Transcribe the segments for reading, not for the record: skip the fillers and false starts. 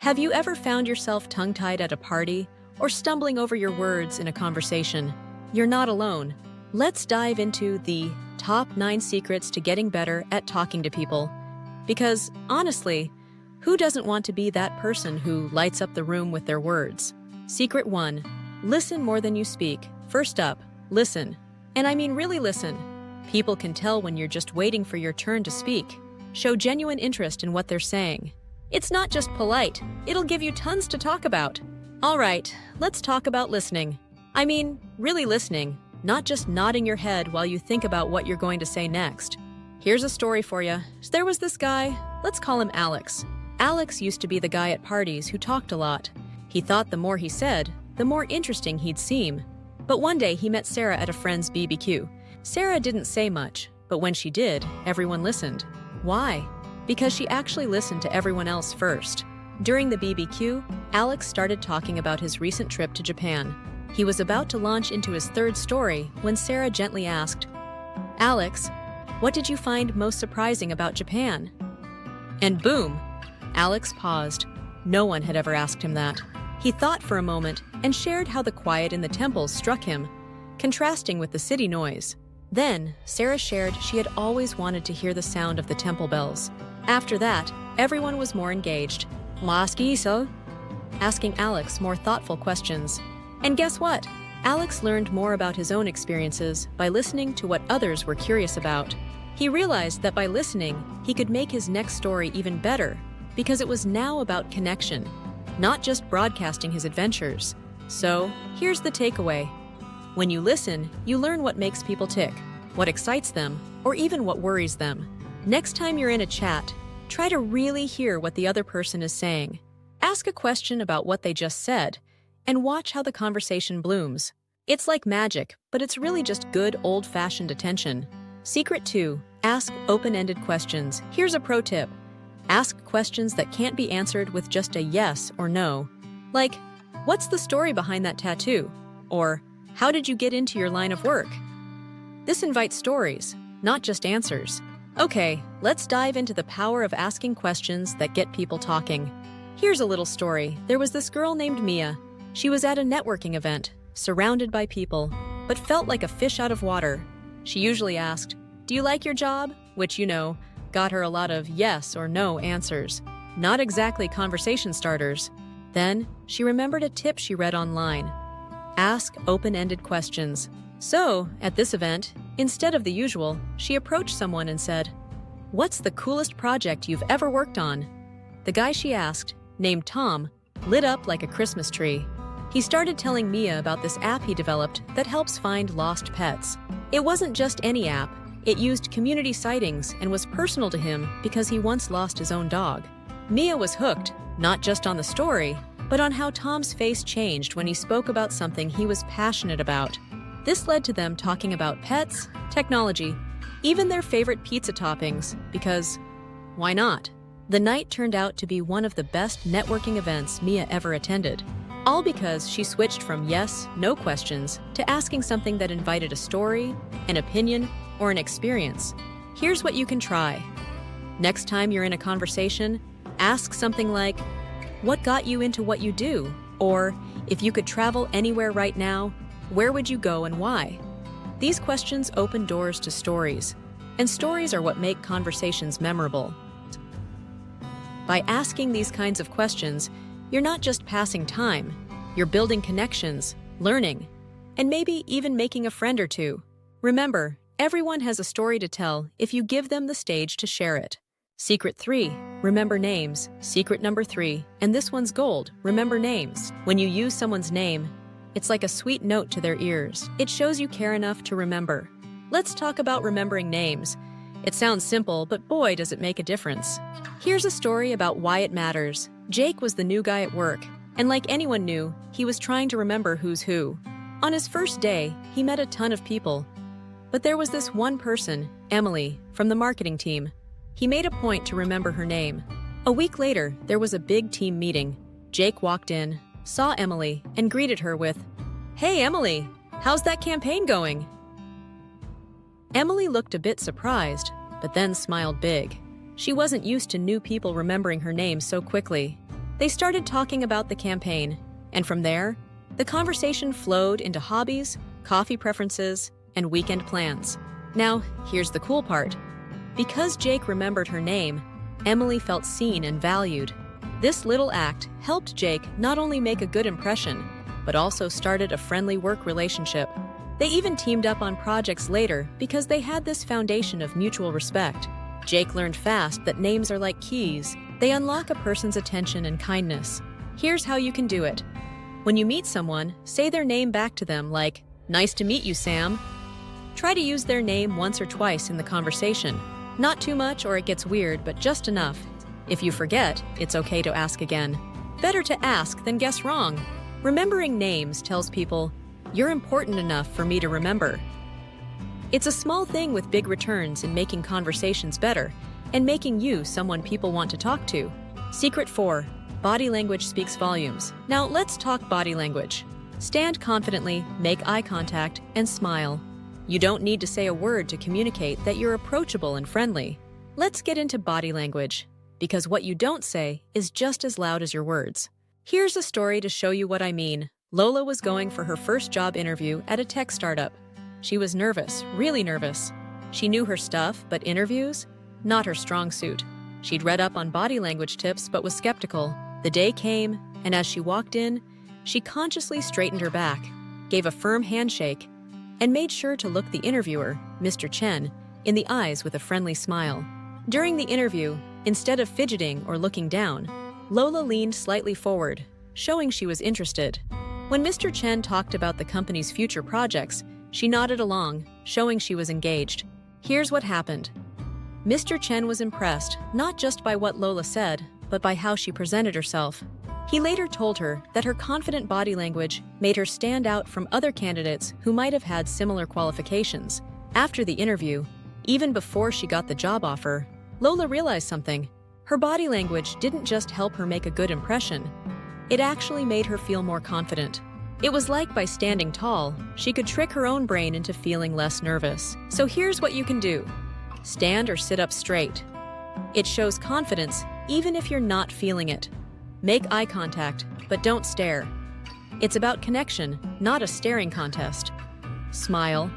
Have you ever found yourself tongue-tied at a party or stumbling over your words in a conversation? You're not alone. Let's dive into the top 9 secrets to getting better at talking to people. Because, honestly, who doesn't want to be that person who lights up the room with their words? Secret 1. Listen more than you speak. First up, listen. And I mean really listen. People can tell when you're just waiting for your turn to speak. Show genuine interest in what they're saying. It's not just polite, it'll give you tons to talk about. All right, let's talk about listening. I mean, really listening, not just nodding your head while you think about what you're going to say next. Here's a story for you. There was this guy, let's call him Alex. Alex used to be the guy at parties who talked a lot. He thought the more he said, the more interesting he'd seem. But one day he met Sarah at a friend's BBQ. Sarah didn't say much, but when she did, everyone listened. Why? Because she actually listened to everyone else first. During the BBQ, Alex started talking about his recent trip to Japan. He was about to launch into his third story when Sarah gently asked, "Alex, what did you find most surprising about Japan?" And boom! Alex paused. No one had ever asked him that. He thought for a moment and shared how the quiet in the temples struck him, contrasting with the city noise. Then, Sarah shared she had always wanted to hear the sound of the temple bells. After that, everyone was more engaged. Asking Alex more thoughtful questions. And guess what? Alex learned more about his own experiences by listening to what others were curious about. He realized that by listening, he could make his next story even better, because it was now about connection, not just broadcasting his adventures. So, here's the takeaway. When you listen, you learn what makes people tick, what excites them, or even what worries them. Next time you're in a chat, try to really hear what the other person is saying. Ask a question about what they just said, and watch how the conversation blooms. It's like magic, but it's really just good old-fashioned attention. Secret 2. Ask open-ended questions. Here's a pro tip. Ask questions that can't be answered with just a yes or no. Like, what's the story behind that tattoo? Or, how did you get into your line of work? This invites stories, not just answers. Okay, let's dive into the power of asking questions that get people talking. Here's a little story. There was this girl named Mia. She was at a networking event, surrounded by people, but felt like a fish out of water. She usually asked, "Do you like your job?" Which, got her a lot of yes or no answers. Not exactly conversation starters. Then, she remembered a tip she read online. Ask open-ended questions. So, at this event, instead of the usual, she approached someone and said, "What's the coolest project you've ever worked on?" The guy she asked, named Tom, lit up like a Christmas tree. He started telling Mia about this app he developed that helps find lost pets. It wasn't just any app. It used community sightings and was personal to him because he once lost his own dog. Mia was hooked, not just on the story, but on how Tom's face changed when he spoke about something he was passionate about. This led to them talking about pets, technology, even their favorite pizza toppings, because why not? The night turned out to be one of the best networking events Mia ever attended. All because she switched from yes, no questions to asking something that invited a story, an opinion, or an experience. Here's what you can try. Next time you're in a conversation, ask something like, "What got you into what you do?" Or, "If you could travel anywhere right now, where would you go and why?" These questions open doors to stories, and stories are what make conversations memorable. By asking these kinds of questions, you're not just passing time, you're building connections, learning, and maybe even making a friend or two. Remember, everyone has a story to tell if you give them the stage to share it. Secret 3. Remember names. Secret number 3, and this one's gold, remember names. When you use someone's name, it's like a sweet note to their ears. It shows you care enough to remember. Let's talk about remembering names. It sounds simple, but boy, does it make a difference. Here's a story about why it matters. Jake was the new guy at work, and like anyone new, he was trying to remember who's who. On his first day, he met a ton of people. But there was this one person, Emily, from the marketing team. He made a point to remember her name. A week later, there was a big team meeting. Jake walked in, saw Emily, and greeted her with, "Hey, Emily, how's that campaign going?" Emily looked a bit surprised, but then smiled big. She wasn't used to new people remembering her name so quickly. They started talking about the campaign, and from there, the conversation flowed into hobbies, coffee preferences, and weekend plans. Now, here's the cool part. Because Jake remembered her name, Emily felt seen and valued. This little act helped Jake not only make a good impression, but also started a friendly work relationship. They even teamed up on projects later because they had this foundation of mutual respect. Jake learned fast that names are like keys. They unlock a person's attention and kindness. Here's how you can do it. When you meet someone, say their name back to them like, "Nice to meet you, Sam." Try to use their name once or twice in the conversation. Not too much or it gets weird, but just enough. If you forget, it's okay to ask again. Better to ask than guess wrong. Remembering names tells people, "You're important enough for me to remember." It's a small thing with big returns in making conversations better and making you someone people want to talk to. Secret 4. Body language speaks volumes. Now let's talk body language. Stand confidently, make eye contact, and smile. You don't need to say a word to communicate that you're approachable and friendly. Let's get into body language, because what you don't say is just as loud as your words. Here's a story to show you what I mean. Lola was going for her first job interview at a tech startup. She was nervous, really nervous. She knew her stuff, but interviews? Not her strong suit. She'd read up on body language tips, but was skeptical. The day came, and as she walked in, she consciously straightened her back, gave a firm handshake, and made sure to look the interviewer, Mr. Chen, in the eyes with a friendly smile. During the interview, instead of fidgeting or looking down, Lola leaned slightly forward, showing she was interested. When Mr. Chen talked about the company's future projects, she nodded along, showing she was engaged. Here's what happened. Mr. Chen was impressed, not just by what Lola said, but by how she presented herself. He later told her that her confident body language made her stand out from other candidates who might have had similar qualifications. After the interview, even before she got the job offer, Lola realized something. Her body language didn't just help her make a good impression. It actually made her feel more confident. It was like by standing tall, she could trick her own brain into feeling less nervous. So here's what you can do. Stand or sit up straight. It shows confidence even if you're not feeling it. Make eye contact, but don't stare. It's about connection, not a staring contest. Smile.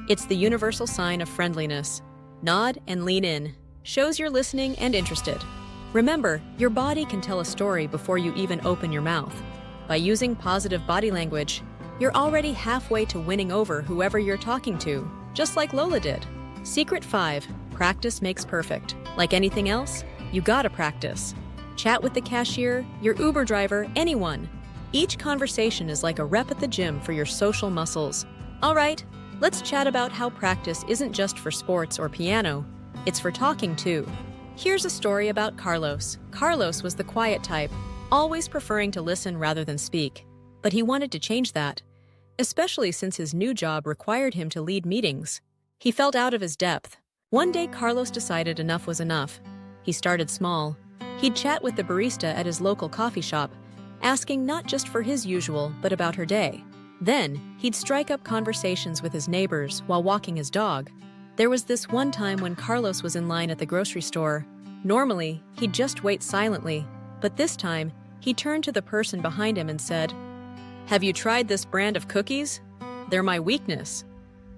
It's the universal sign of friendliness. Nod and lean in. Shows you're listening and interested. Remember, your body can tell a story before you even open your mouth. By using positive body language, you're already halfway to winning over whoever you're talking to, just like Lola did. Secret 5. Practice makes perfect. Like anything else, you gotta practice. Chat with the cashier, your Uber driver, anyone. Each conversation is like a rep at the gym for your social muscles. All right, let's chat about how practice isn't just for sports or piano. It's for talking too. Here's a story about Carlos. Carlos was the quiet type, always preferring to listen rather than speak. But he wanted to change that, especially since his new job required him to lead meetings. He felt out of his depth. One day, Carlos decided enough was enough. He started small. He'd chat with the barista at his local coffee shop, asking not just for his usual, but about her day. Then, he'd strike up conversations with his neighbors while walking his dog. There was this one time when Carlos was in line at the grocery store. Normally, he'd just wait silently, but this time, he turned to the person behind him and said, "Have you tried this brand of cookies? They're my weakness."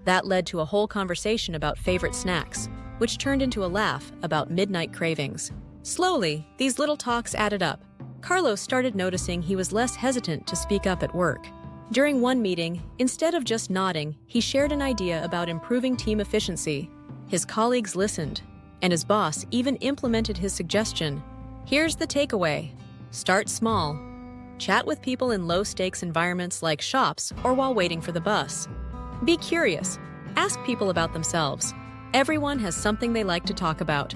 That led to a whole conversation about favorite snacks, which turned into a laugh about midnight cravings. Slowly, these little talks added up. Carlos started noticing he was less hesitant to speak up at work. During one meeting, instead of just nodding, he shared an idea about improving team efficiency. His colleagues listened, and his boss even implemented his suggestion. Here's the takeaway. Start small. Chat with people in low-stakes environments like shops or while waiting for the bus. Be curious. Ask people about themselves. Everyone has something they like to talk about.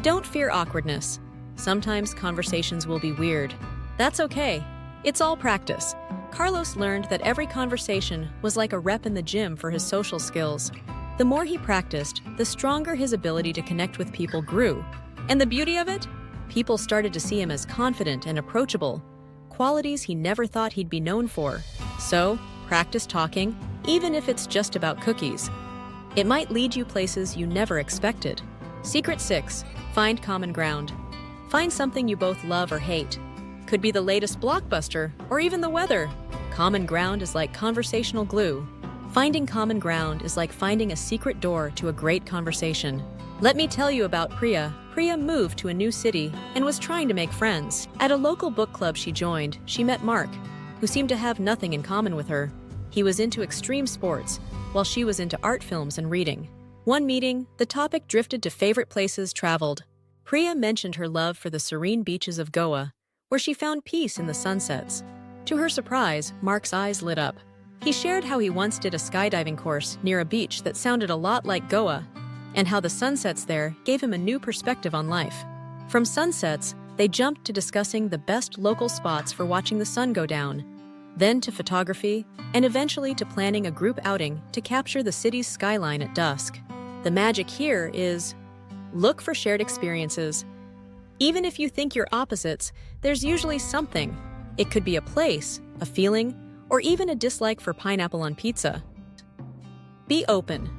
Don't fear awkwardness. Sometimes conversations will be weird. That's okay. It's all practice. Carlos learned that every conversation was like a rep in the gym for his social skills. The more he practiced, the stronger his ability to connect with people grew. And the beauty of it? People started to see him as confident and approachable, qualities he never thought he'd be known for. So, practice talking, even if it's just about cookies. It might lead you places you never expected. Secret 6. Find common ground. Find something you both love or hate. Could be the latest blockbuster, or even the weather. Common ground is like conversational glue. Finding common ground is like finding a secret door to a great conversation. Let me tell you about Priya. Priya moved to a new city and was trying to make friends. At a local book club she joined, she met Mark, who seemed to have nothing in common with her. He was into extreme sports, while she was into art films and reading. One meeting, the topic drifted to favorite places traveled. Priya mentioned her love for the serene beaches of Goa, where she found peace in the sunsets. To her surprise, Mark's eyes lit up. He shared how he once did a skydiving course near a beach that sounded a lot like Goa, and how the sunsets there gave him a new perspective on life. From sunsets, they jumped to discussing the best local spots for watching the sun go down, then to photography, and eventually to planning a group outing to capture the city's skyline at dusk. The magic here is, look for shared experiences. Even if you think you're opposites, there's usually something. It could be a place, a feeling, or even a dislike for pineapple on pizza. Be open.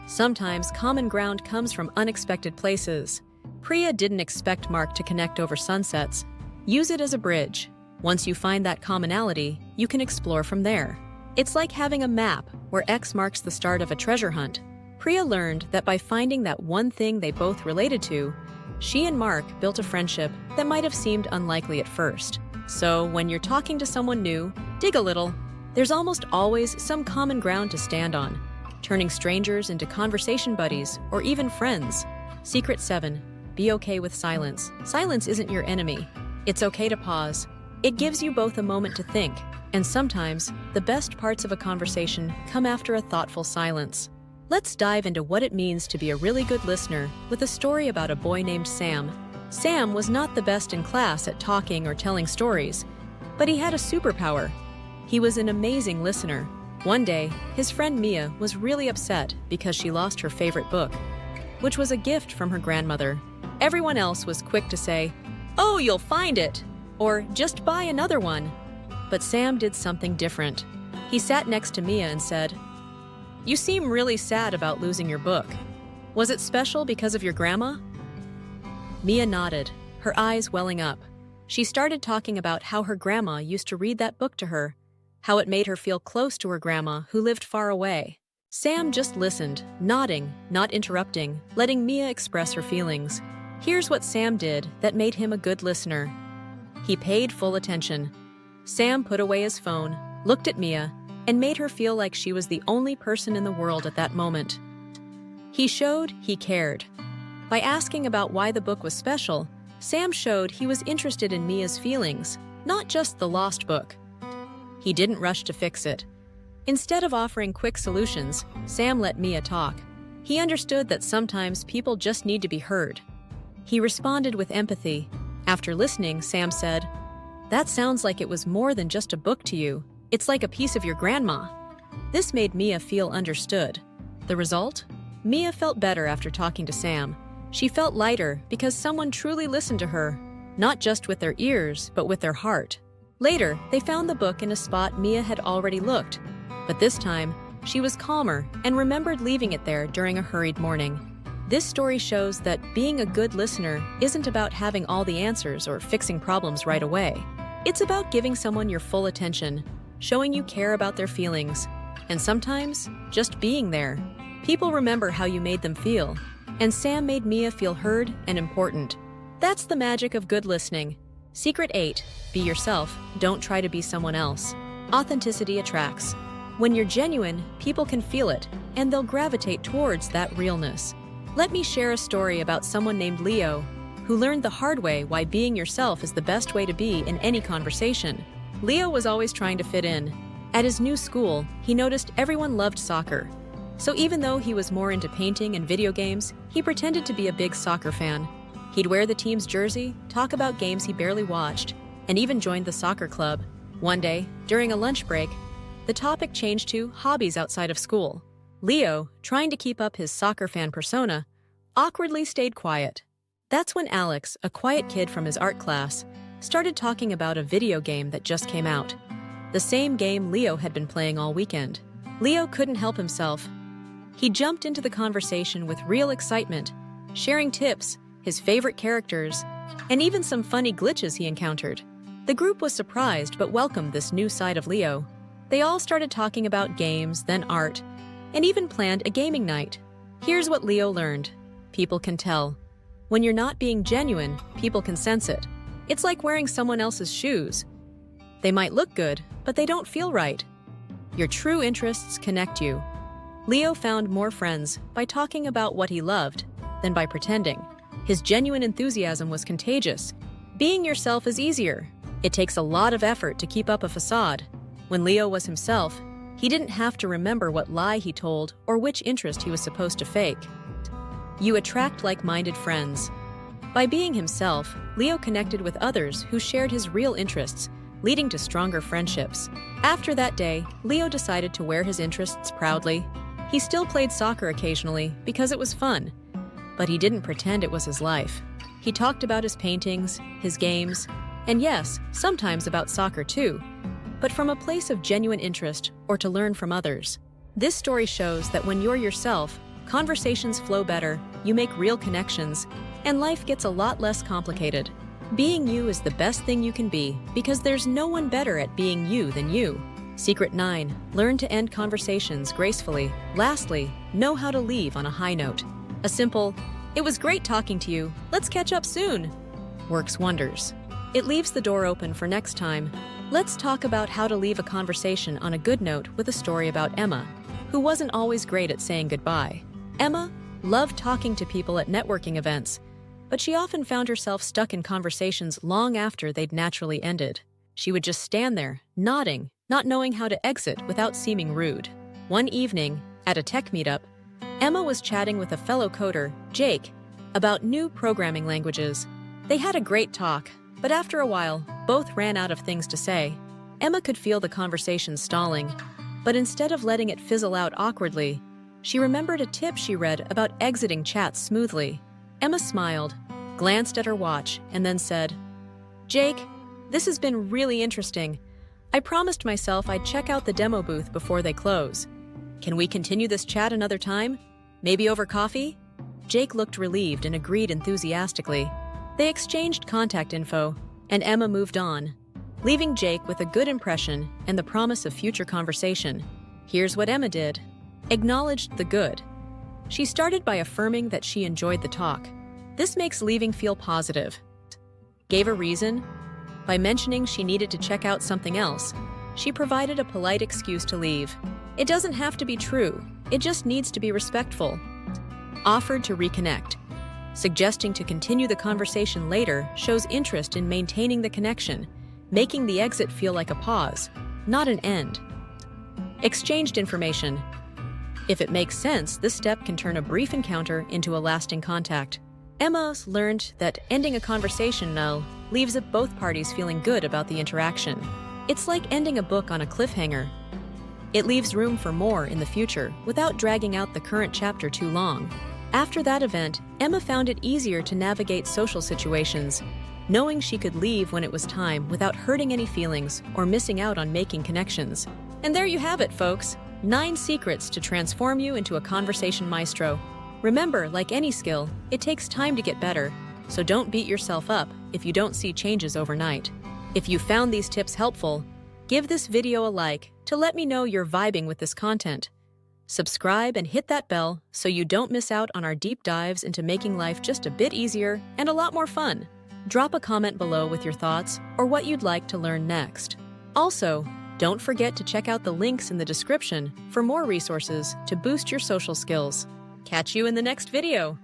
Sometimes common ground comes from unexpected places. Priya didn't expect Mark to connect over sunsets. Use it as a bridge. Once you find that commonality, you can explore from there. It's like having a map where X marks the start of a treasure hunt. Priya learned that by finding that one thing they both related to, she and Mark built a friendship that might have seemed unlikely at first. So when you're talking to someone new, dig a little. There's almost always some common ground to stand on, turning strangers into conversation buddies or even friends. Secret 7. Be okay with silence. Silence isn't your enemy. It's okay to pause. It gives you both a moment to think, and sometimes the best parts of a conversation come after a thoughtful silence. Let's dive into what it means to be a really good listener with a story about a boy named Sam. Sam was not the best in class at talking or telling stories, but he had a superpower. He was an amazing listener. One day, his friend Mia was really upset because she lost her favorite book, which was a gift from her grandmother. Everyone else was quick to say, "Oh, you'll find it," or "Just buy another one." But Sam did something different. He sat next to Mia and said, "You seem really sad about losing your book. Was it special because of your grandma?" Mia nodded, her eyes welling up. She started talking about how her grandma used to read that book to her, how it made her feel close to her grandma who lived far away. Sam just listened, nodding, not interrupting, letting Mia express her feelings. Here's what Sam did that made him a good listener. He paid full attention. Sam put away his phone, looked at Mia, and made her feel like she was the only person in the world at that moment. He showed he cared. By asking about why the book was special, Sam showed he was interested in Mia's feelings, not just the lost book. He didn't rush to fix it. Instead of offering quick solutions, Sam let Mia talk. He understood that sometimes people just need to be heard. He responded with empathy. After listening, Sam said, "That sounds like it was more than just a book to you. It's like a piece of your grandma." This made Mia feel understood. The result? Mia felt better after talking to Sam. She felt lighter because someone truly listened to her, not just with their ears, but with their heart. Later, they found the book in a spot Mia had already looked, but this time, she was calmer and remembered leaving it there during a hurried morning. This story shows that being a good listener isn't about having all the answers or fixing problems right away. It's about giving someone your full attention, showing you care about their feelings, and sometimes just being there. People remember how you made them feel, and Sam made Mia feel heard and important. That's the magic of good listening. Secret 8. Be yourself. Don't try to be someone else. Authenticity attracts. When you're genuine, people can feel it, and they'll gravitate towards that realness. Let me share a story about someone named Leo, who learned the hard way why being yourself is the best way to be in any conversation. Leo was always trying to fit in. At his new school, he noticed everyone loved soccer. So even though he was more into painting and video games, he pretended to be a big soccer fan. He'd wear the team's jersey, talk about games he barely watched, and even joined the soccer club. One day, during a lunch break, the topic changed to hobbies outside of school. Leo, trying to keep up his soccer fan persona, awkwardly stayed quiet. That's when Alex, a quiet kid from his art class, started talking about a video game that just came out. The same game Leo had been playing all weekend. Leo couldn't help himself. He jumped into the conversation with real excitement, sharing tips, his favorite characters, and even some funny glitches he encountered. The group was surprised but welcomed this new side of Leo. They all started talking about games, then art, and even planned a gaming night. Here's what Leo learned. People can tell. When you're not being genuine, people can sense it. It's like wearing someone else's shoes. They might look good, but they don't feel right. Your true interests connect you. Leo found more friends by talking about what he loved than by pretending. His genuine enthusiasm was contagious. Being yourself is easier. It takes a lot of effort to keep up a facade. When Leo was himself, he didn't have to remember what lie he told or which interest he was supposed to fake. You attract like-minded friends. By being himself, Leo connected with others who shared his real interests, leading to stronger friendships. After that day, Leo decided to wear his interests proudly. He still played soccer occasionally because it was fun, but he didn't pretend it was his life. He talked about his paintings, his games, and yes, sometimes about soccer too, but from a place of genuine interest or to learn from others. This story shows that when you're yourself, conversations flow better, you make real connections, and life gets a lot less complicated. Being you is the best thing you can be because there's no one better at being you than you. Secret 9. Learn to end conversations gracefully. Lastly, know how to leave on a high note. A simple, "It was great talking to you, let's catch up soon," works wonders. It leaves the door open for next time. Let's talk about how to leave a conversation on a good note with a story about Emma, who wasn't always great at saying goodbye. Emma loved talking to people at networking events, but she often found herself stuck in conversations long after they'd naturally ended. She would just stand there, nodding, not knowing how to exit without seeming rude. One evening, at a tech meetup, Emma was chatting with a fellow coder, Jake, about new programming languages. They had a great talk, but after a while, both ran out of things to say. Emma could feel the conversation stalling, but instead of letting it fizzle out awkwardly, she remembered a tip she read about exiting chats smoothly. Emma smiled, glanced at her watch, and then said, "Jake, this has been really interesting. I promised myself I'd check out the demo booth before they close. Can we continue this chat another time? Maybe over coffee?" Jake looked relieved and agreed enthusiastically. They exchanged contact info, and Emma moved on, leaving Jake with a good impression and the promise of future conversation. Here's what Emma did. Acknowledged the good. She started by affirming that she enjoyed the talk. This makes leaving feel positive. Gave a reason. By mentioning she needed to check out something else, she provided a polite excuse to leave. It doesn't have to be true, it just needs to be respectful. Offered to reconnect. Suggesting to continue the conversation later shows interest in maintaining the connection, making the exit feel like a pause, not an end. Exchanged information. If it makes sense, this step can turn a brief encounter into a lasting contact. Emma's learned that ending a conversation leaves both parties feeling good about the interaction. It's like ending a book on a cliffhanger. It leaves room for more in the future without dragging out the current chapter too long. After that event, Emma found it easier to navigate social situations, knowing she could leave when it was time without hurting any feelings or missing out on making connections. And there you have it, folks. 9 secrets to transform you into a conversation maestro. Remember, like any skill, it takes time to get better, so don't beat yourself up if you don't see changes overnight. If you found these tips helpful, give this video a like to let me know you're vibing with this content. Subscribe and hit that bell so you don't miss out on our deep dives into making life just a bit easier and a lot more fun. Drop a comment below with your thoughts or what you'd like to learn next. Also, don't forget to check out the links in the description for more resources to boost your social skills. Catch you in the next video.